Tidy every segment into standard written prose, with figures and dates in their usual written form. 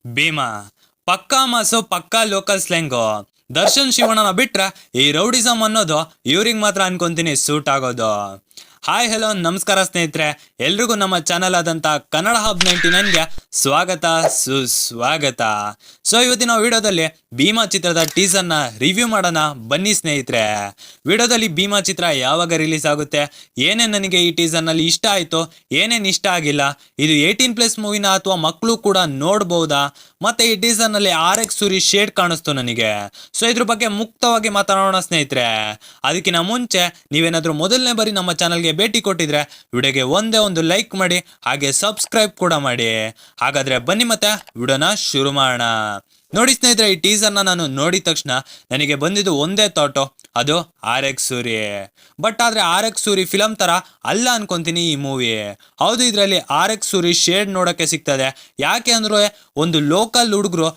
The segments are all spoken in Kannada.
ಭೀಮಾ ಪಕ್ಕಾ ಮಾಸು ಪಕ್ಕಾ ಲೋಕಲ್ ಸ್ಲ್ಯಾಂಗು. ದರ್ಶನ್ ಶಿವಣ್ಣನ ಬಿಟ್ರ ಈ ರೌಡಿಸಮ್ ಅನ್ನೋದು ಇವ್ರಿಗೆ ಮಾತ್ರ ಅನ್ಕೊಂತೀನಿ ಸೂಟ್ ಆಗೋದು. ಹಾಯ್ ಹಲೋ ನಮಸ್ಕಾರ ಸ್ನೇಹಿತರೆ, ಎಲ್ರಿಗೂ ನಮ್ಮ ಚಾನಲ್ ಆದಂಥ ಕನ್ನಡ ಹಬ್ 99ಗೆ ಸ್ವಾಗತ ಸುಸ್ವಾಗತ. ಸೊ ಇವತ್ತಿನ ವಿಡಿಯೋದಲ್ಲಿ ಭೀಮಾ ಚಿತ್ರದ ಟೀಸರ್ನ ರಿವ್ಯೂ ಮಾಡೋಣ ಬನ್ನಿ ಸ್ನೇಹಿತರೆ. ವಿಡಿಯೋದಲ್ಲಿ ಭೀಮಾ ಚಿತ್ರ ಯಾವಾಗ ರಿಲೀಸ್ ಆಗುತ್ತೆ, ಏನೇನು ನನಗೆ ಈ ಟೀಸರ್ನಲ್ಲಿ ಇಷ್ಟ ಆಯಿತು, ಏನೇನು ಇಷ್ಟ ಆಗಿಲ್ಲ, ಇದು 18+ ಮೂವಿನ ಅಥವಾ ಮಕ್ಕಳು ಕೂಡ ನೋಡ್ಬೋದಾ, ಮತ್ತೆ ಈ ಟೀಸರ್ನಲ್ಲಿ RX ಸೂರಿ ಶೇಡ್ ಕಾಣಿಸ್ತು ನನಗೆ. ಸೊ ಇದ್ರ ಬಗ್ಗೆ ಮುಕ್ತವಾಗಿ ಮಾತಾಡೋಣ ಸ್ನೇಹಿತರೆ. ಅದಕ್ಕಿಂತ ಮುಂಚೆ ನೀವೇನಾದರೂ ಮೊದಲನೇ ಬಾರಿ ನಮ್ಮ ಚಾನಲ್ಗೆ ಭೇಟಿ ಕೊಟ್ಟಿದ್ರೆ ವಿಡಿಯೋಗೆ ಒಂದೇ ಒಂದು ಲೈಕ್ ಮಾಡಿ, ಹಾಗೆ ಸಬ್ಸ್ಕ್ರೈಬ್ ಕೂಡ ಮಾಡಿ. ಹಾಗಾದ್ರೆ ಬನ್ನಿ ಮತ್ತೆ ವಿಡಿಯೋನ ಶುರು ಮಾಡೋಣ. ನೋಡಿ ಸ್ನೇಹಿತರೆ, ಈ ಟೀಸರ್ನ ನಾನು ನೋಡಿದ ತಕ್ಷಣ ನನಗೆ ಬಂದಿದ್ದು ಒಂದೇ ಥಾಟು, ಅದು RX ಸೂರಿ. ಬಟ್ ಆದರೆ RX ಸೂರಿ ಫಿಲಮ್ ಥರ ಅಲ್ಲ ಅನ್ಕೊಂತೀನಿ ಈ ಮೂವಿ. ಹೌದು, ಇದರಲ್ಲಿ RX ಸೂರಿ ಶೇಡ್ ನೋಡೋಕ್ಕೆ ಸಿಗ್ತದೆ. ಯಾಕೆ ಅಂದ್ರೆ ಒಂದು ಲೋಕಲ್ ಹುಡುಗರು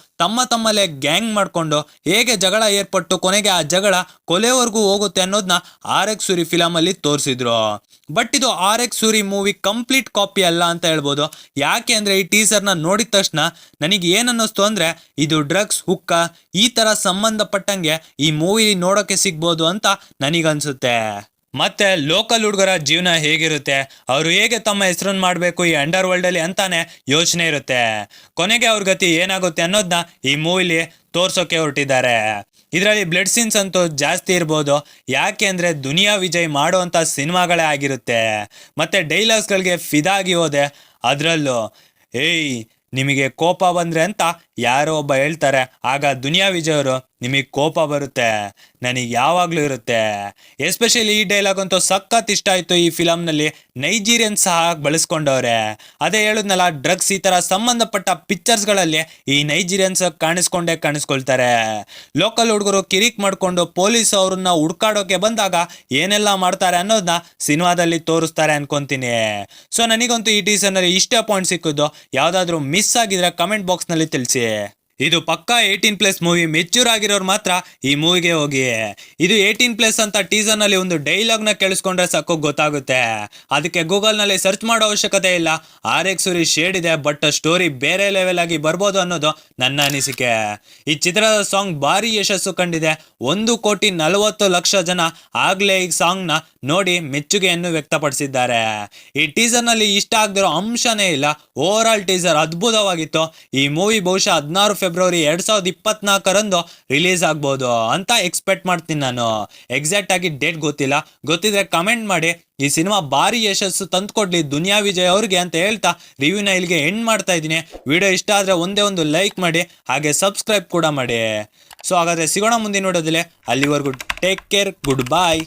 ತಮ್ಮಲ್ಲೇ ಗ್ಯಾಂಗ್ ಮಾಡಿಕೊಂಡು ಹೇಗೆ ಜಗಳ ಏರ್ಪಟ್ಟು ಕೊನೆಗೆ ಆ ಜಗಳ ಕೊಲೆವರೆಗೂ ಹೋಗುತ್ತೆ ಅನ್ನೋದನ್ನ RX ಸೂರಿ ಫಿಲಮಲ್ಲಿ ತೋರಿಸಿದ್ರು. ಬಟ್ ಇದು RX Suri movie complete copy ಅಲ್ಲ ಅಂತ ಹೇಳ್ಬೋದು. ಯಾಕೆ ಅಂದರೆ ಈ ಟೀಸರ್ನ ನೋಡಿದ ತಕ್ಷಣ ನನಗೆ ಏನನ್ನಿಸ್ತು ಅಂದರೆ ಇದು ಡ್ರಗ್ಸ್, ಹುಕ್ಕ ಈ ಥರ ಸಂಬಂಧಪಟ್ಟಂಗೆ ಈ ಮೂವಿ ನೋಡೋಕ್ಕೆ ಸಿಗ್ಬೋದು ಅಂತ ನನಗನ್ಸುತ್ತೆ. ಮತ್ತೆ ಲೋಕಲ್ ಹುಡುಗರ ಜೀವನ ಹೇಗಿರುತ್ತೆ, ಅವರು ಹೇಗೆ ತಮ್ಮ ಹೆಸರನ್ನು ಮಾಡಬೇಕು ಈ ಅಂಡರ್ ವರ್ಲ್ಡಲ್ಲಿ ಅಂತಾನೆ ಯೋಚನೆ ಇರುತ್ತೆ. ಕೊನೆಗೆ ಅವ್ರ ಗತಿ ಏನಾಗುತ್ತೆ ಅನ್ನೋದನ್ನ ಈ ಮೂವಿಲಿ ತೋರ್ಸೋಕೆ ಹೊರಟಿದ್ದಾರೆ. ಇದರಲ್ಲಿ ಬ್ಲಡ್ ಸೀನ್ಸ್ ಅಂತೂ ಜಾಸ್ತಿ ಇರ್ಬೋದು. ಯಾಕೆ ಅಂದರೆ ದುನಿಯಾ ವಿಜಯ್ ಮಾಡುವಂಥ ಸಿನಿಮಾಗಳೇ ಆಗಿರುತ್ತೆ. ಮತ್ತು ಡೈಲಾಗ್ಸ್ಗಳಿಗೆ ಫಿದಾಗಿ ಹೋದೆ. ಅದರಲ್ಲೂ ಏಯ್ ನಿಮಗೆ ಕೋಪ ಬಂದರೆ ಅಂತ ಯಾರೋ ಒಬ್ಬ ಹೇಳ್ತಾರೆ, ಆಗ ದುನಿಯಾ ವಿಜಯ್ ಅವರು ನಿಮಗೆ ಕೋಪ ಬರುತ್ತೆ, ನನಗೆ ಯಾವಾಗಲೂ ಇರುತ್ತೆ. ಎಸ್ಪೆಷಲಿ ಈ ಡೈಲಾಗ್ ಅಂತೂ ಸಖತ್ ಇಷ್ಟ ಆಯಿತು. ಈ ಫಿಲಮ್ನಲ್ಲಿ ನೈಜೀರಿಯನ್ ಸಹ ಬಳಸ್ಕೊಂಡವ್ರೆ. ಅದೇ ಹೇಳಿದ್ನಲ್ಲ, ಡ್ರಗ್ಸ್ ಈ ಥರ ಸಂಬಂಧಪಟ್ಟ ಪಿಕ್ಚರ್ಸ್ಗಳಲ್ಲಿ ಈ ನೈಜೀರಿಯನ್ಸ್ ಕಾಣಿಸ್ಕೊಳ್ತಾರೆ. ಲೋಕಲ್ ಹುಡುಗರು ಕಿರಿಕ್ ಮಾಡಿಕೊಂಡು ಪೊಲೀಸ್ ಅವ್ರನ್ನ ಹುಡ್ಕಾಡೋಕೆ ಬಂದಾಗ ಏನೆಲ್ಲ ಮಾಡ್ತಾರೆ ಅನ್ನೋದನ್ನ ಸಿನಿಮಾದಲ್ಲಿ ತೋರಿಸ್ತಾರೆ ಅನ್ಕೊಂತೀನಿ. ಸೊ ನನಗಂತೂ ಈ ಟೀಸರ್ನಲ್ಲಿ ಇಷ್ಟೇ ಪಾಯಿಂಟ್ ಸಿಕ್ಕಿದ್ದು. ಯಾವುದಾದ್ರೂ ಮಿಸ್ ಆಗಿದ್ರೆ ಕಮೆಂಟ್ ಬಾಕ್ಸ್ನಲ್ಲಿ ತಿಳಿಸಿ. ಇದು ಪಕ್ಕಾ 18+ ಮೂವಿ. ಮೆಚ್ಯೂರ್ ಆಗಿರೋರು ಮಾತ್ರ ಈ ಮೂವಿಗೆ ಹೋಗಿ. ಇದು 18+ ಅಂತ ಟೀಸರ್ನಲ್ಲಿ ಒಂದು ಡೈಲಾಗ್ನ ಕೇಳಿಸ್ಕೊಂಡ್ರೆ ಸಾಕು ಗೊತ್ತಾಗುತ್ತೆ. ಅದಕ್ಕೆ ಗೂಗಲ್ನಲ್ಲಿ ಸರ್ಚ್ ಮಾಡೋ ಅವಶ್ಯಕತೆ ಇಲ್ಲ. RX ಸೂರಿ ಶೇಡ್ ಇದೆ, ಬಟ್ ಸ್ಟೋರಿ ಬೇರೆ ಲೆವೆಲ್ ಆಗಿ ಬರ್ಬೋದು ಅನ್ನೋದು ನನ್ನ ಅನಿಸಿಕೆ. ಈ ಚಿತ್ರದ ಸಾಂಗ್ ಭಾರಿ ಯಶಸ್ಸು ಕಂಡಿದೆ. 1,40,00,000 ಜನ ಆಗ್ಲೇ ಈ ಸಾಂಗ್ನ ನೋಡಿ ಮೆಚ್ಚುಗೆಯನ್ನು ವ್ಯಕ್ತಪಡಿಸಿದ್ದಾರೆ. ಈ ಟೀಸರ್ನಲ್ಲಿ ಇಷ್ಟ ಆಗದಿರೋ ಅಂಶನೇ ಇಲ್ಲ. ಓವರ್ ಆಲ್ ಟೀಸರ್ ಅದ್ಭುತವಾಗಿತ್ತು. ಈ ಮೂವಿ ಬಹುಶಃ 16 ಫೆಬ್ರವರಿ 2024 ರಿಲೀಸ್ ಆಗ್ಬೋದು ಅಂತ ಎಕ್ಸ್ಪೆಕ್ಟ್ ಮಾಡ್ತೀನಿ ನಾನು. ಎಕ್ಸಾಕ್ಟ್ ಆಗಿ ಡೇಟ್ ಗೊತ್ತಿದ್ರೆ ಕಮೆಂಟ್ ಮಾಡಿ. ಈ ಸಿನಿಮಾ ಭಾರಿ ಯಶಸ್ಸು ತಂದುಕೊಡ್ಲಿ ದುನಿಯಾ ವಿಜಯ್ ಅವ್ರಿಗೆ ಅಂತ ಹೇಳ್ತಾ ರಿವ್ಯೂನ ಇಲ್ಲಿಗೆ ಎಂಡ್ ಮಾಡ್ತಾ ಇದ್ದೀನಿ. ವಿಡಿಯೋ ಇಷ್ಟ ಆದರೆ ಒಂದೇ ಒಂದು ಲೈಕ್ ಮಾಡಿ, ಹಾಗೆ ಸಬ್ಸ್ಕ್ರೈಬ್ ಕೂಡ ಮಾಡಿ. ಸೊ ಹಾಗಾದರೆ ಸಿಗೋಣ ಮುಂದಿನ ವಿಡಿಯೋದಲ್ಲಿ. ಅಲ್ಲಿವರೆಗೂ ಟೇಕ್ ಕೇರ್, ಗುಡ್ ಬಾಯ್.